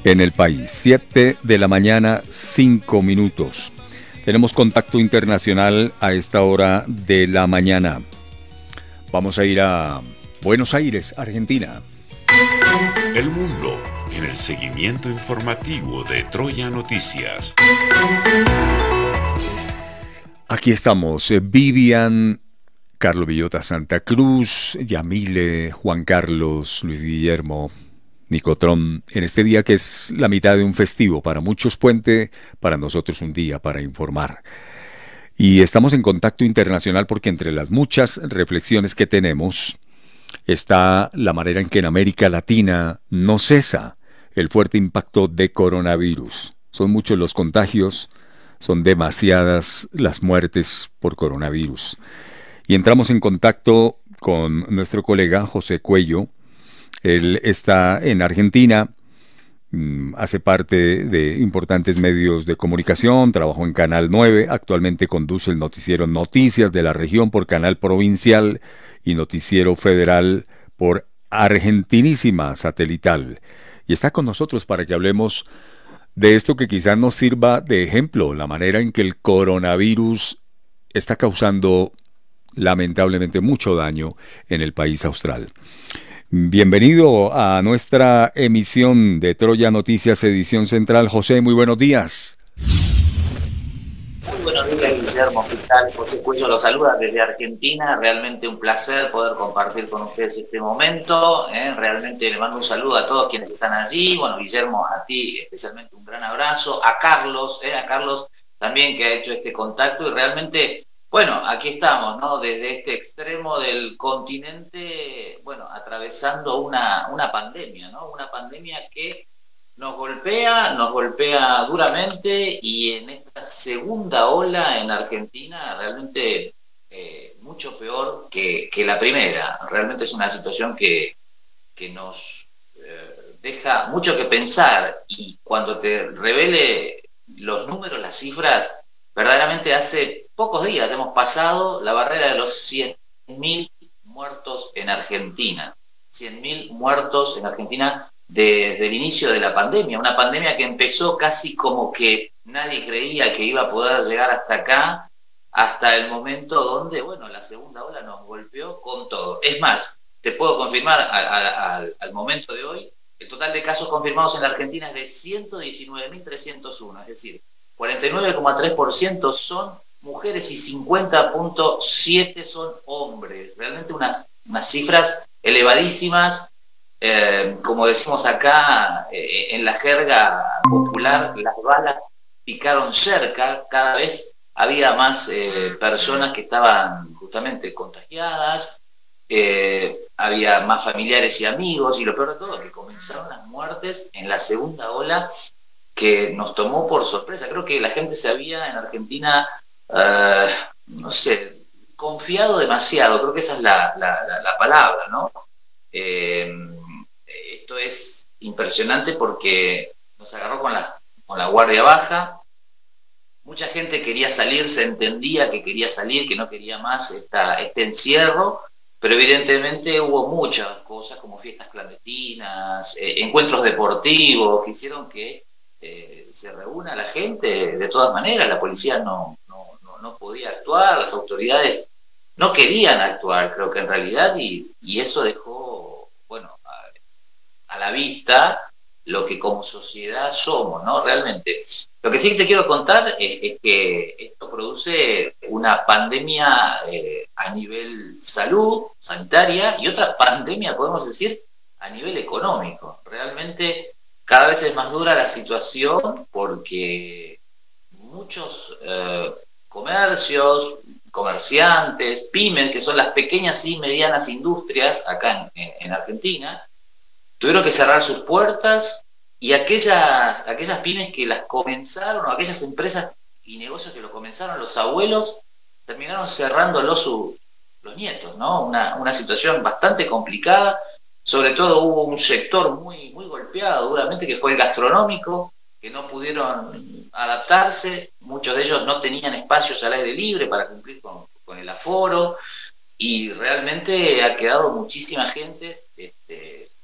en el país. 7 de la mañana, 5 minutos. Tenemos contacto internacional a esta hora de la mañana. Vamos a ir a Buenos Aires, Argentina. El mundo en el seguimiento informativo de Troya Noticias. Aquí estamos, Vivian, Carlos Villota Santa Cruz, Yamile, Juan Carlos, Luis Guillermo, Nicotrón, en este día que es la mitad de un festivo, para muchos puente, para nosotros un día para informar. Y estamos en contacto internacional porque entre las muchas reflexiones que tenemos está la manera en que en América Latina no cesa el fuerte impacto de coronavirus. Son muchos los contagios, son demasiadas las muertes por coronavirus. Y entramos en contacto con nuestro colega José Cuello. Él está en Argentina, hace parte de importantes medios de comunicación, trabajó en Canal 9, actualmente conduce el noticiero Noticias de la Región por Canal Provincial y Noticiero Federal por Argentinísima Satelital. Y está con nosotros para que hablemos de esto que quizás nos sirva de ejemplo, la manera en que el coronavirus está causando lamentablemente mucho daño en el país austral. Bienvenido a nuestra emisión de Troya Noticias, edición central. José, muy buenos días. Muy buenos días, Guillermo. ¿Qué tal? José Cuello lo saluda desde Argentina. Realmente un placer poder compartir con ustedes este momento. Realmente le mando un saludo a todos quienes están allí. Bueno, Guillermo, a ti especialmente un gran abrazo. A Carlos también que ha hecho este contacto y realmente... Bueno, aquí estamos, ¿no? Desde este extremo del continente, bueno, atravesando una pandemia, ¿no? Una pandemia que nos golpea duramente y en esta segunda ola en Argentina realmente mucho peor que la primera. Realmente es una situación que nos deja mucho que pensar y cuando te revele los números, las cifras, verdaderamente hace pocos días hemos pasado la barrera de los 100.000 muertos en Argentina. 100.000 muertos en Argentina desde el inicio de la pandemia. Una pandemia que empezó casi como que nadie creía que iba a poder llegar hasta acá, hasta el momento donde, bueno, la segunda ola nos golpeó con todo. Es más, te puedo confirmar al momento de hoy, el total de casos confirmados en la Argentina es de 119.301, es decir, 49,3% son mujeres y 50,7% son hombres. Realmente unas cifras elevadísimas. Como decimos acá en la jerga popular, las balas picaron cerca. Cada vez había más personas que estaban justamente contagiadas. Había más familiares y amigos. Y lo peor de todo, que comenzaron las muertes en la segunda ola que nos tomó por sorpresa. Creo que la gente se había en Argentina... no sé, confiado demasiado, creo que esa es la palabra, ¿no? Esto es impresionante porque nos agarró con la guardia baja. Mucha gente quería salir, se entendía que quería salir, que no quería más este encierro, pero evidentemente hubo muchas cosas como fiestas clandestinas, encuentros deportivos que hicieron que se reúna la gente. De todas maneras, la policía no podía actuar, las autoridades no querían actuar, creo que en realidad, y eso dejó, bueno, a la vista lo que como sociedad somos, ¿no? Realmente. Lo que sí te quiero contar es que esto produce una pandemia a nivel salud, sanitaria, y otra pandemia, podemos decir, a nivel económico. Realmente cada vez es más dura la situación porque muchos... comercios, comerciantes, pymes, que son las pequeñas y medianas industrias acá en Argentina, tuvieron que cerrar sus puertas y aquellas pymes que las comenzaron, o aquellas empresas y negocios que lo comenzaron los abuelos, terminaron cerrándolos los nietos, ¿no? Una situación bastante complicada. Sobre todo hubo un sector muy, muy golpeado duramente, que fue el gastronómico, que no pudieron adaptarse. Muchos de ellos no tenían espacios al aire libre para cumplir con el aforo, y realmente ha quedado muchísima gente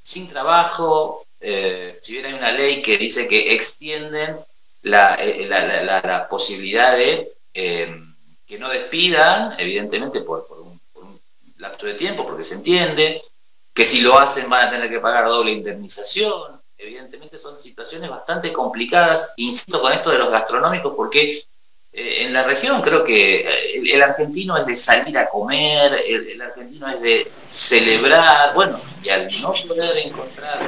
sin trabajo, si bien hay una ley que dice que extienden la posibilidad de que no despidan, evidentemente por un lapso de tiempo, porque se entiende, que si lo hacen van a tener que pagar doble indemnización. Evidentemente son situaciones bastante complicadas, insisto con esto de los gastronómicos, porque en la región creo que el argentino es de salir a comer, el argentino es de celebrar, bueno, y al no poder encontrar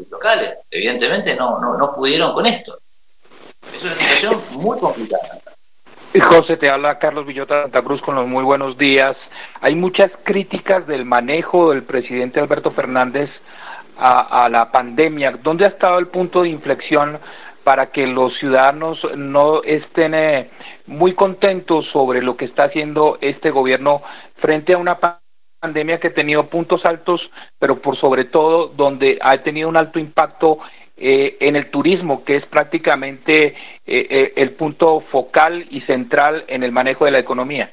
locales, evidentemente no pudieron con esto. Es una situación muy complicada. José, te habla Carlos Villota Santa Cruz con los muy buenos días. Hay muchas críticas del manejo del presidente Alberto Fernández a la pandemia. ¿Dónde ha estado el punto de inflexión para que los ciudadanos no estén muy contentos sobre lo que está haciendo este gobierno frente a una pandemia que ha tenido puntos altos, pero por sobre todo donde ha tenido un alto impacto en el turismo, que es prácticamente el punto focal y central en el manejo de la economía?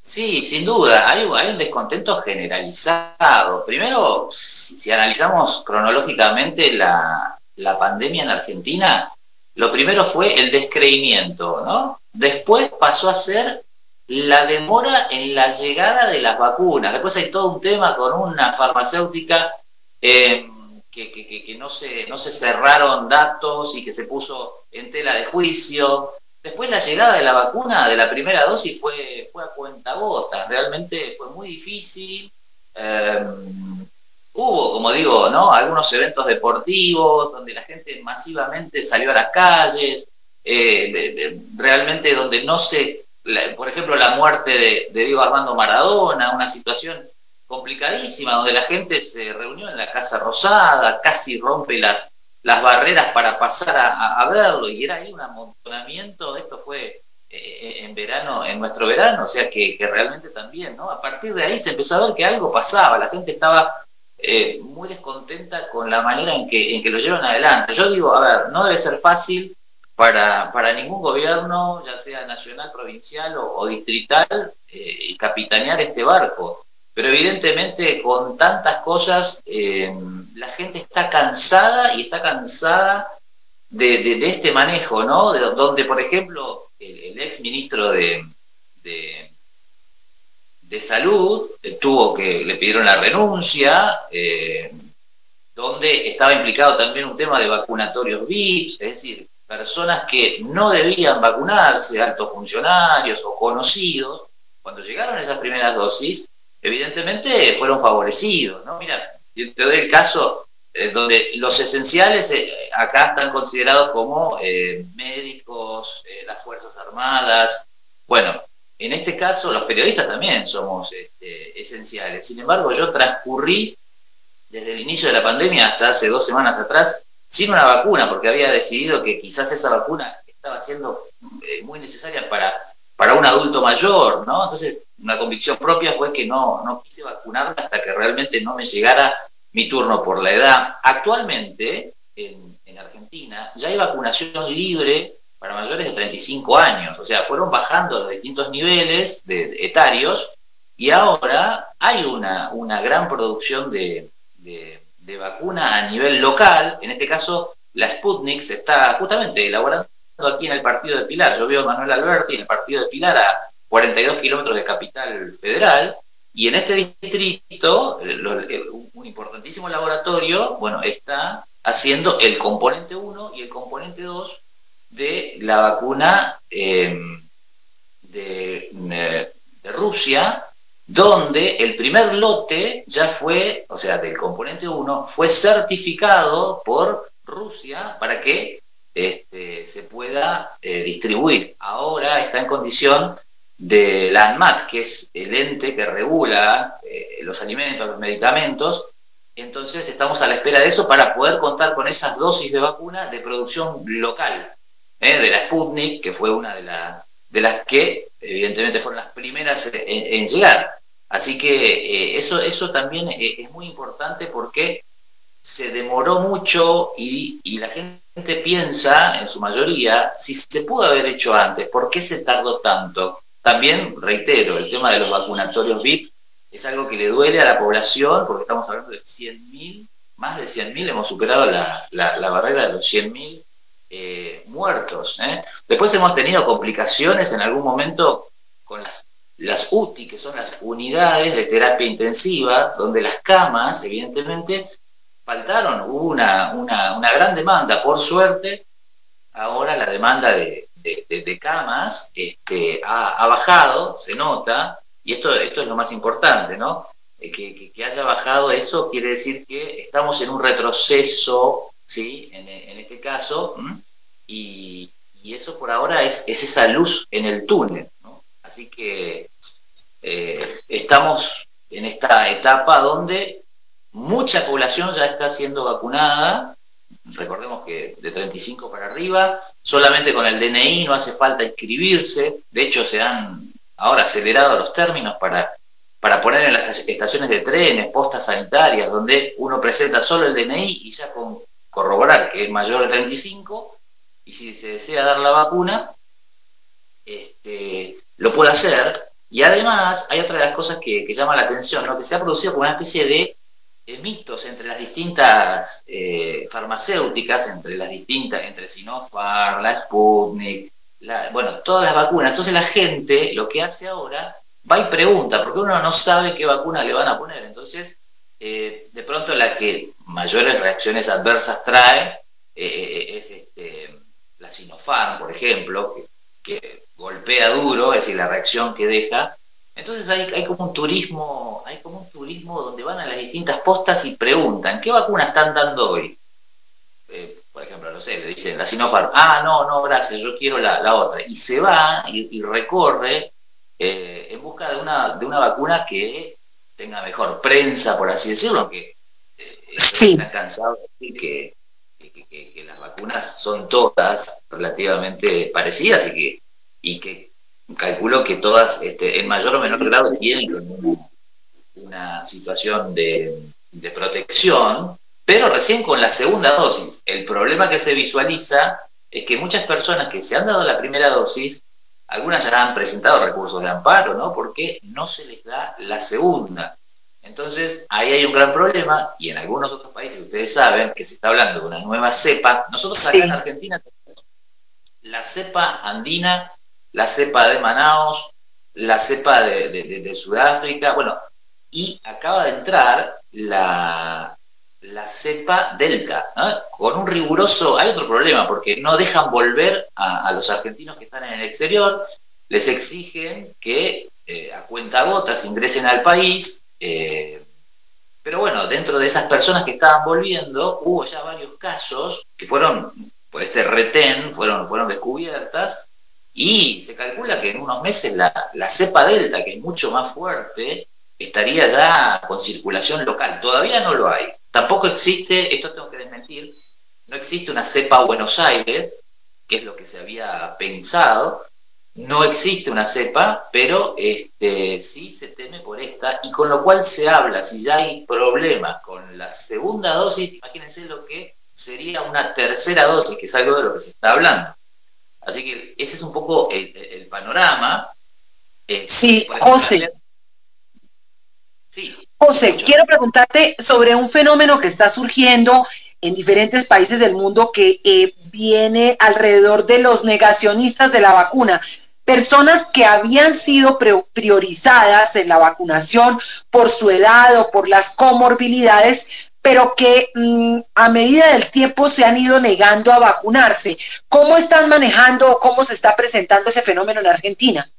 Sí, sin duda, hay un descontento generalizado. Primero, si analizamos cronológicamente la pandemia en Argentina, lo primero fue el descreimiento, ¿no? Después pasó a ser la demora en la llegada de las vacunas. Después hay todo un tema con una farmacéutica que no se cerraron datos y que se puso en tela de juicio. Después la llegada de la vacuna, de la primera dosis, fue a cuentagotas. Realmente fue muy difícil. Hubo, como digo, ¿no?, algunos eventos deportivos donde la gente masivamente salió a las calles, realmente donde no se... por ejemplo, la muerte de Diego Armando Maradona, una situación complicadísima, donde la gente se reunió en la Casa Rosada, casi rompe las barreras para pasar a verlo, y era ahí un amontonamiento. Esto fue en verano, en nuestro verano, o sea que realmente también, ¿no? A partir de ahí se empezó a ver que algo pasaba, la gente estaba muy descontenta con la manera en que lo llevan adelante. Yo digo, a ver, no debe ser fácil para ningún gobierno, ya sea nacional, provincial o distrital, capitanear este barco. Pero evidentemente con tantas cosas la gente está cansada, y está cansada de este manejo, ¿no? Donde, por ejemplo, el ex ministro de Salud le pidieron la renuncia, donde estaba implicado también un tema de vacunatorios VIP, es decir, personas que no debían vacunarse, altos funcionarios o conocidos, cuando llegaron esas primeras dosis, evidentemente fueron favorecidos, ¿no? Mira, yo te doy el caso donde los esenciales acá están considerados como médicos, las Fuerzas Armadas. Bueno, en este caso los periodistas también somos esenciales. Sin embargo, yo transcurrí desde el inicio de la pandemia hasta hace 2 semanas atrás sin una vacuna, porque había decidido que quizás esa vacuna estaba siendo muy necesaria para un adulto mayor, ¿no? Entonces, una convicción propia fue que no quise vacunarme hasta que realmente no me llegara mi turno por la edad. Actualmente, en Argentina, ya hay vacunación libre para mayores de 35 años, o sea, fueron bajando los distintos niveles etarios, y ahora hay una gran producción de vacuna a nivel local. En este caso, la Sputnik se está justamente elaborando aquí en el partido de Pilar. Yo veo a Manuel Alberti en el partido de Pilar, a 42 kilómetros de Capital Federal, y en este distrito un importantísimo laboratorio, bueno, está haciendo el componente 1 y el componente 2 de la vacuna de Rusia, donde el primer lote ya fue, o sea, del componente 1, fue certificado por Rusia para que se pueda distribuir. Ahora está en condición de la ANMAT, que es el ente que regula los alimentos, los medicamentos. Entonces estamos a la espera de eso para poder contar con esas dosis de vacuna de producción local, de la Sputnik, que fue una de las que evidentemente fueron las primeras en llegar. Así que eso también es muy importante, porque se demoró mucho y la gente piensa, en su mayoría, si se pudo haber hecho antes, ¿por qué se tardó tanto? También, reitero, el tema de los vacunatorios VIP es algo que le duele a la población, porque estamos hablando de 100.000, más de 100.000, hemos superado la barrera de los 100.000 muertos. Después hemos tenido complicaciones en algún momento con las UTI, que son las unidades de terapia intensiva, donde las camas, evidentemente, faltaron. Hubo una gran demanda. Por suerte, ahora la demanda de camas ha bajado, se nota, y esto es lo más importante, ¿no? Que haya bajado eso quiere decir que estamos en un retroceso, ¿sí? En este caso, y eso por ahora es esa luz en el túnel, ¿no? Así que estamos en esta etapa donde mucha población ya está siendo vacunada. Recordemos que de 35 para arriba, solamente con el DNI, no hace falta inscribirse. De hecho, se han ahora acelerado los términos para poner en las estaciones de trenes, postas sanitarias, donde uno presenta solo el DNI y ya con corroborar que es mayor de 35, y si se desea dar la vacuna, lo puede hacer. Y además hay otra de las cosas que llama la atención, ¿no? Que se ha producido como una especie de mitos entre las distintas farmacéuticas, entre Sinopharm, la Sputnik, todas las vacunas. Entonces la gente lo que hace ahora va y pregunta, porque uno no sabe qué vacuna le van a poner. Entonces, de pronto la que mayores reacciones adversas trae es la Sinopharm, por ejemplo, que golpea duro, es decir, la reacción que deja. Entonces hay como un turismo donde van a las distintas postas y preguntan, ¿qué vacuna están dando hoy? Por ejemplo, no sé, le dicen la Sinopharm, no, gracias, yo quiero la otra. Y se va y recorre en busca de una vacuna que tenga mejor prensa, por así decirlo, aunque sí. Están cansados de decir que las vacunas son todas relativamente parecidas y que calculo que todas en mayor o menor grado tienen una situación de protección, pero recién con la segunda dosis. El problema que se visualiza es que muchas personas que se han dado la primera dosis, algunas ya han presentado recursos de amparo, ¿no? Porque no se les da la segunda. Entonces, ahí hay un gran problema, y en algunos otros países, ustedes saben que se está hablando de una nueva cepa. Nosotros acá en Argentina tenemos la cepa andina, la cepa de Manaos, la cepa de Sudáfrica, y acaba de entrar la cepa Delta, ¿no? Con un riguroso, hay otro problema, porque no dejan volver a los argentinos que están en el exterior, les exigen que a cuentagotas ingresen al país, pero dentro de esas personas que estaban volviendo, hubo ya varios casos que fueron, por este retén, fueron descubiertas, y se calcula que en unos meses la cepa Delta, que es mucho más fuerte, estaría ya con circulación local. Todavía no lo hay. Tampoco existe, esto tengo que desmentir, no existe una cepa Buenos Aires, que es lo que se había pensado. No existe una cepa, pero sí se teme por esta, y con lo cual se habla, si ya hay problemas con la segunda dosis, imagínense lo que sería una tercera dosis, que es algo de lo que se está hablando. Así que ese es un poco el panorama. Sí, José. Sí. José, quiero preguntarte sobre un fenómeno que está surgiendo en diferentes países del mundo que viene alrededor de los negacionistas de la vacuna. Personas que habían sido priorizadas en la vacunación por su edad o por las comorbilidades, pero que a medida del tiempo se han ido negando a vacunarse. ¿Cómo están manejando o cómo se está presentando ese fenómeno en Argentina?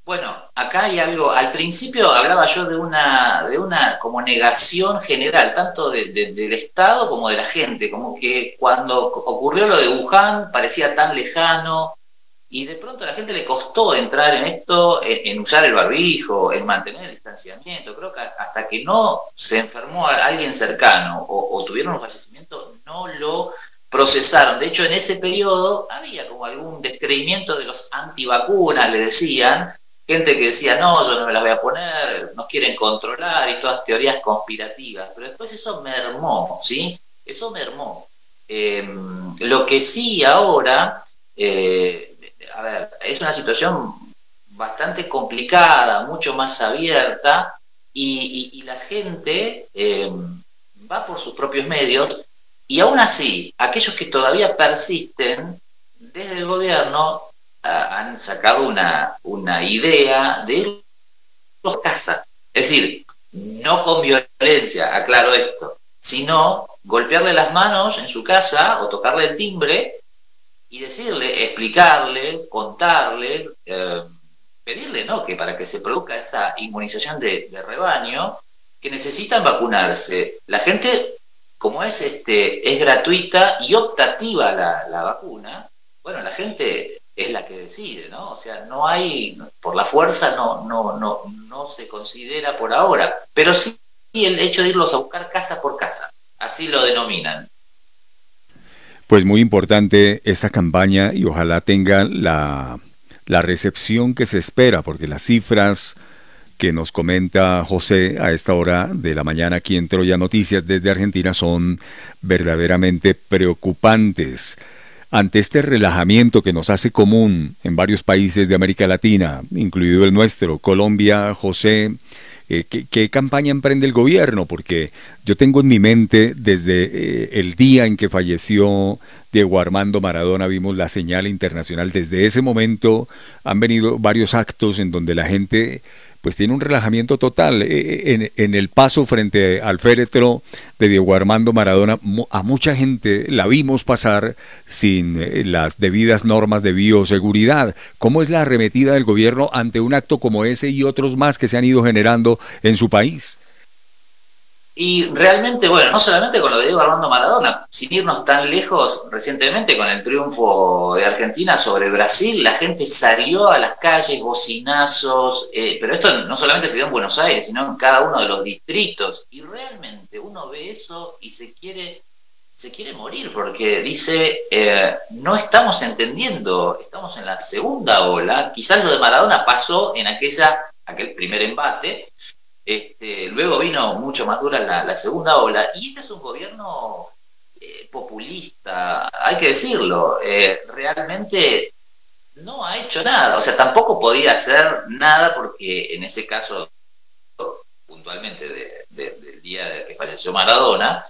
Bueno, acá hay algo. Al principio hablaba yo de una como negación general, tanto del Estado como de la gente, como que cuando ocurrió lo de Wuhan parecía tan lejano, y de pronto a la gente le costó entrar en esto, en usar el barbijo, en mantener el distanciamiento. Creo que hasta que no se enfermó a alguien cercano o tuvieron un fallecimiento, no lo procesaron. De hecho, en ese periodo había como algún descreimiento de los antivacunas, le decían, gente que decía, no, yo no me las voy a poner, nos quieren controlar, y todas teorías conspirativas. Pero después eso mermó, ¿sí? Eso mermó. Lo que sí ahora... es una situación bastante complicada, mucho más abierta, y la gente va por sus propios medios, y aún así, aquellos que todavía persisten, desde el gobierno han sacado una idea de ir a casa. Es decir, no con violencia, aclaro esto, sino golpearle las manos en su casa o tocarle el timbre y decirle, explicarles, contarles, pedirle, ¿no?, que para que se produzca esa inmunización de rebaño, que necesitan vacunarse. La gente, como es gratuita y optativa la vacuna, bueno, la gente es la que decide, ¿no? O sea, no hay, por la fuerza no se considera por ahora, pero sí el hecho de irlos a buscar casa por casa, así lo denominan. Pues muy importante esa campaña y ojalá tenga la recepción que se espera, porque las cifras que nos comenta José a esta hora de la mañana aquí en Troya Noticias desde Argentina son verdaderamente preocupantes. Ante este relajamiento que nos hace común en varios países de América Latina, incluido el nuestro, Colombia, José, ¿qué campaña emprende el gobierno? Porque yo tengo en mi mente, desde el día en que falleció Diego Armando Maradona, vimos la señal internacional. Desde ese momento han venido varios actos en donde la gente pues tiene un relajamiento total. En el paso frente al féretro de Diego Armando Maradona, a mucha gente la vimos pasar sin las debidas normas de bioseguridad. ¿Cómo es la arremetida del gobierno ante un acto como ese y otros más que se han ido generando en su país? Y realmente, bueno, no solamente con lo de Diego Armando Maradona, sin irnos tan lejos, recientemente con el triunfo de Argentina sobre Brasil, la gente salió a las calles, bocinazos, pero esto no solamente se dio en Buenos Aires, sino en cada uno de los distritos, y realmente uno ve eso y se quiere morir, porque dice, no estamos entendiendo, estamos en la segunda ola. Quizás lo de Maradona pasó en aquel primer embate. Luego vino mucho más dura la segunda ola, y este es un gobierno populista, hay que decirlo, realmente no ha hecho nada, o sea, tampoco podía hacer nada porque en ese caso, puntualmente del día de que falleció Maradona,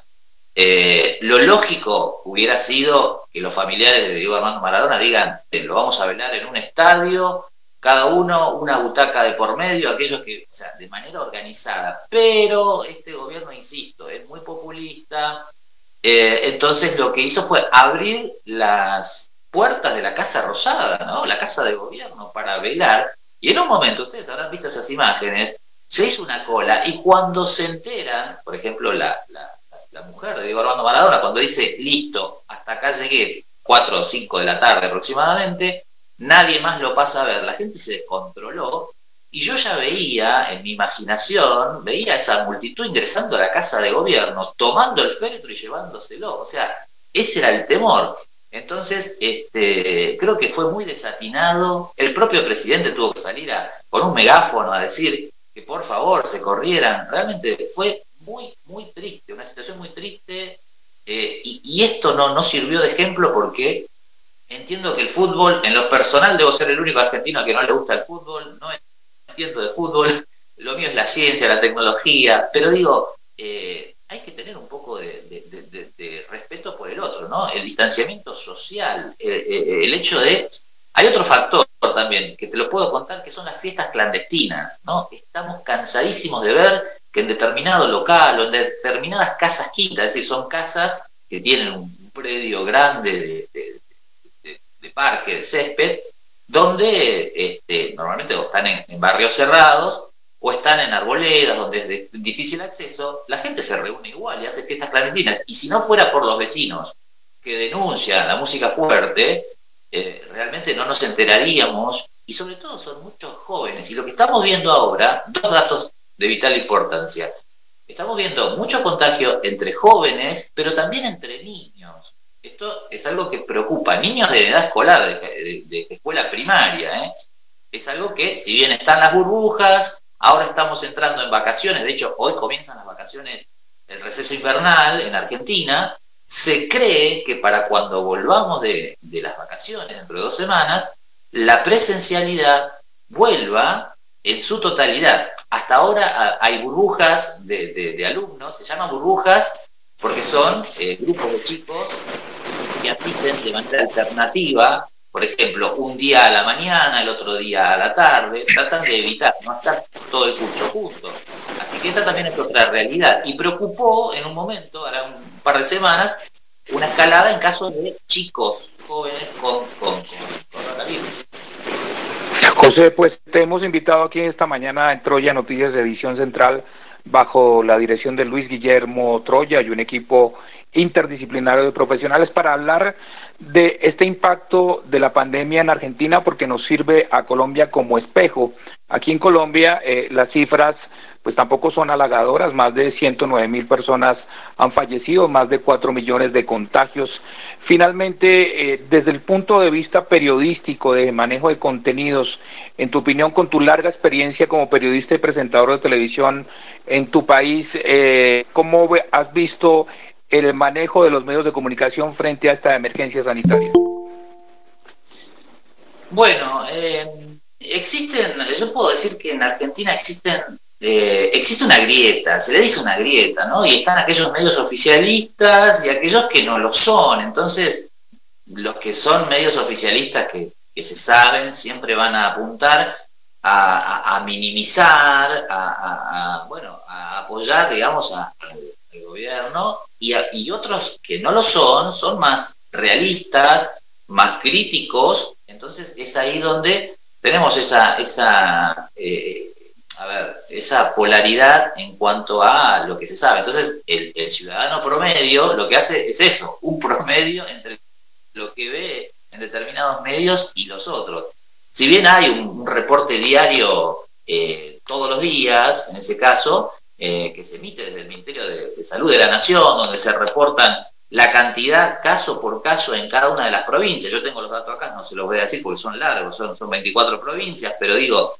lo lógico hubiera sido que los familiares de Diego Armando Maradona digan, lo vamos a velar en un estadio, cada uno una butaca de por medio, aquellos que, o sea, de manera organizada. Pero este gobierno, insisto, es muy populista, entonces lo que hizo fue abrir las puertas de la Casa Rosada, ¿no?, la casa de gobierno, para velar, y en un momento, ustedes habrán visto esas imágenes, se hizo una cola, y cuando se enteran, por ejemplo, la mujer de Diego Armando Maradona, cuando dice, listo, hasta acá llegué, 4 o 5 de la tarde aproximadamente, nadie más lo pasa a ver, la gente se descontroló, y yo ya veía, en mi imaginación, veía a esa multitud ingresando a la casa de gobierno, tomando el féretro y llevándoselo, o sea, ese era el temor. Entonces, creo que fue muy desatinado, el propio presidente tuvo que salir con un megáfono a decir que por favor se corrieran, realmente fue muy, muy triste, una situación muy triste, y esto no sirvió de ejemplo porque entiendo que el fútbol, en lo personal debo ser el único argentino que no le gusta el fútbol, no entiendo de fútbol, lo mío es la ciencia, la tecnología, pero digo, hay que tener un poco de respeto por el otro, ¿no? El distanciamiento social, el hecho de... Hay otro factor también, que te lo puedo contar, que son las fiestas clandestinas, ¿no? Estamos cansadísimos de ver que en determinado local o en determinadas casas quintas, es decir, son casas que tienen un predio grande de parque, de césped, donde normalmente o están en barrios cerrados o están en arboledas donde es de difícil acceso, la gente se reúne igual y hace fiestas clandestinas. Y si no fuera por los vecinos que denuncian la música fuerte, realmente no nos enteraríamos, y sobre todo son muchos jóvenes. Y lo que estamos viendo ahora, 2 datos de vital importancia. Estamos viendo mucho contagio entre jóvenes, pero también entre niños. Esto es algo que preocupa. Niños de edad escolar, de escuela primaria, es algo que, si bien están las burbujas, ahora estamos entrando en vacaciones. De hecho, hoy comienzan las vacaciones, el receso invernal en Argentina. Se cree que para cuando volvamos de las vacaciones, dentro de 2 semanas, la presencialidad vuelva en su totalidad. Hasta ahora hay burbujas de alumnos, se llaman burbujas porque son grupos de chicos que asisten de manera alternativa, por ejemplo, un día a la mañana, el otro día a la tarde, tratan de evitar no estar todo el curso juntos. Así que esa también es otra realidad. Y preocupó en un momento, ahora un par de semanas, una escalada en casos de chicos jóvenes con coronavirus. José, pues te hemos invitado aquí esta mañana en Troya Noticias de Edición Central bajo la dirección de Luis Guillermo Troya y un equipo interdisciplinario de profesionales para hablar de este impacto de la pandemia en Argentina, porque nos sirve a Colombia como espejo. Aquí en Colombia las cifras pues tampoco son halagadoras, más de 109.000 personas han fallecido, más de 4 millones de contagios. Finalmente, desde el punto de vista periodístico, de manejo de contenidos, en tu opinión, con tu larga experiencia como periodista y presentador de televisión en tu país, ¿cómo has visto el manejo de los medios de comunicación frente a esta emergencia sanitaria? Bueno, yo puedo decir que en Argentina existe una grieta, se le dice una grieta, ¿no? Y están aquellos medios oficialistas y aquellos que no lo son. Entonces, los que son medios oficialistas que se saben siempre van a apuntar a minimizar, bueno, a apoyar, digamos, al gobierno, y otros que no lo son más realistas, más críticos. Entonces es ahí donde tenemos esa polaridad en cuanto a lo que se sabe. Entonces el ciudadano promedio lo que hace es eso, un promedio entre lo que ve en determinados medios y los otros. Si bien hay un reporte diario todos los días, en ese caso, que se emite desde el Ministerio de Salud de la Nación, donde se reportan la cantidad caso por caso en cada una de las provincias. Yo tengo los datos acá, no se los voy a decir porque son largos, son 24 provincias, pero digo,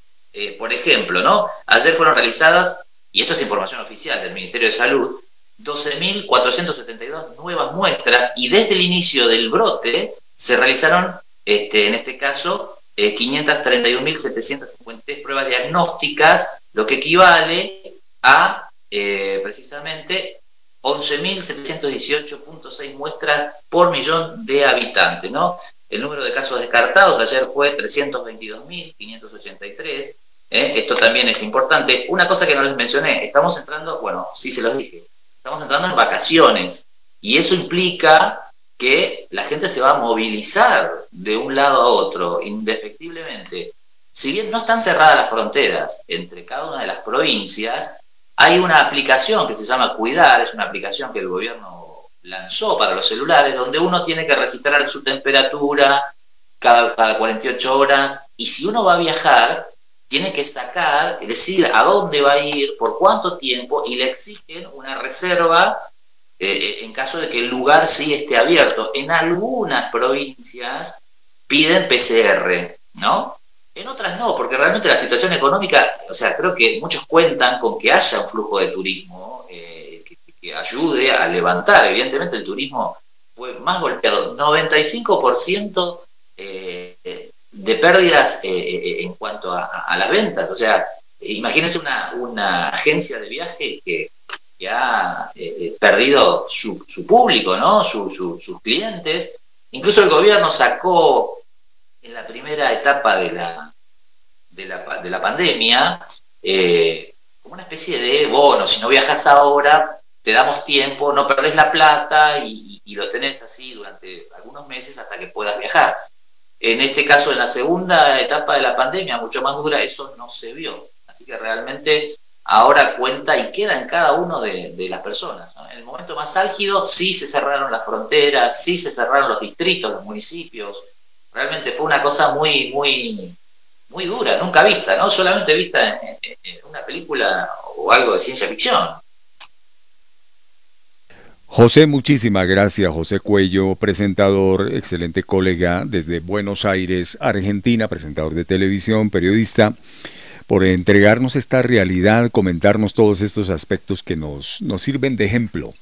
por ejemplo, ¿no? Ayer fueron realizadas, y esto es información oficial del Ministerio de Salud, 12.472 nuevas muestras, y desde el inicio del brote se realizaron, en este caso, 531.753 pruebas diagnósticas, lo que equivale a precisamente 11.718.6 muestras por millón de habitantes, ¿no? El número de casos descartados ayer fue 322.583. Esto también es importante. Una cosa que no les mencioné, estamos entrando, bueno, sí se los dije, estamos entrando en vacaciones, y eso implica que la gente se va a movilizar de un lado a otro, indefectiblemente. Si bien no están cerradas las fronteras entre cada una de las provincias, hay una aplicación que se llama Cuidar, es una aplicación que el gobierno lanzó para los celulares, donde uno tiene que registrar su temperatura cada 48 horas, y si uno va a viajar, tiene que sacar, es decir, a dónde va a ir, por cuánto tiempo, y le exigen una reserva en caso de que el lugar sí esté abierto. En algunas provincias piden PCR, ¿no? En otras no, porque realmente la situación económica, o sea, creo que muchos cuentan con que haya un flujo de turismo que ayude a levantar. Evidentemente el turismo fue más golpeado, 95% de pérdidas en cuanto a las ventas. O sea, imagínense una agencia de viaje que ha perdido su público, ¿no? Sus clientes. Incluso el gobierno sacó en la primera etapa de la pandemia como una especie de bono: si no viajas ahora, te damos tiempo, no perdés la plata, y lo tenés así durante algunos meses hasta que puedas viajar. En este caso, en la segunda etapa de la pandemia, mucho más dura, eso no se vio. Así que realmente ahora cuenta y queda en cada uno de las personas, ¿no? En el momento más álgido sí se cerraron las fronteras, sí se cerraron los distritos, los municipios. Realmente fue una cosa muy, muy, muy dura, nunca vista, ¿no? Solamente vista en una película o algo de ciencia ficción. José, muchísimas gracias. José Cuello, presentador, excelente colega desde Buenos Aires, Argentina, presentador de televisión, periodista, por entregarnos esta realidad, comentarnos todos estos aspectos que nos sirven de ejemplo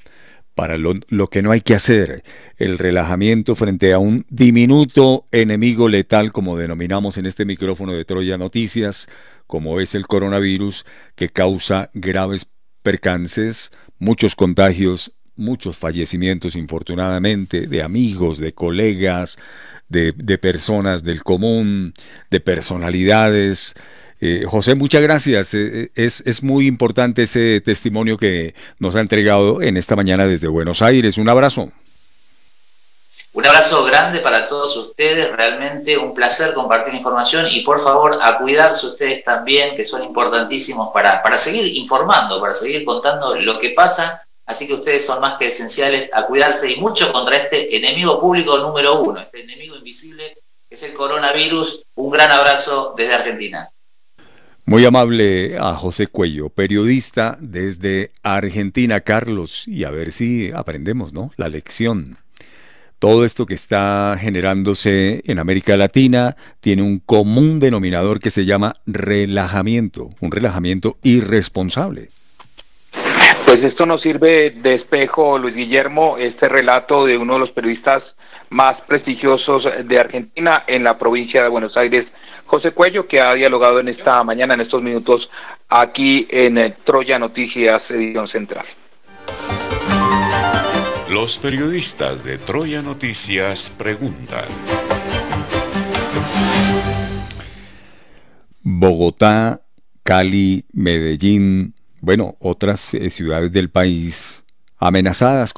para lo que no hay que hacer, el relajamiento frente a un diminuto enemigo letal, como denominamos en este micrófono de Troya Noticias, como es el coronavirus, que causa graves percances, muchos contagios, muchos fallecimientos, infortunadamente, de amigos, de colegas, de personas del común, de personalidades. José, muchas gracias. Es muy importante ese testimonio que nos ha entregado en esta mañana desde Buenos Aires. Un abrazo. Un abrazo grande para todos ustedes, realmente un placer compartir información y por favor a cuidarse ustedes también, que son importantísimos para seguir informando, para seguir contando lo que pasa, así que ustedes son más que esenciales a cuidarse y mucho contra este enemigo público número 1, este enemigo invisible que es el coronavirus. Un gran abrazo desde Argentina. Muy amable a José Cuello, periodista desde Argentina, Carlos, y a ver si aprendemos, ¿no? La lección. Todo esto que está generándose en América Latina tiene un común denominador que se llama relajamiento, un relajamiento irresponsable. Pues esto nos sirve de espejo, Luis Guillermo, este relato de uno de los periodistas más prestigiosos de Argentina en la provincia de Buenos Aires, José Cuello, que ha dialogado en esta mañana, en estos minutos, aquí en Troya Noticias, edición central. Los periodistas de Troya Noticias preguntan. Bogotá, Cali, Medellín, bueno, otras ciudades del país amenazadas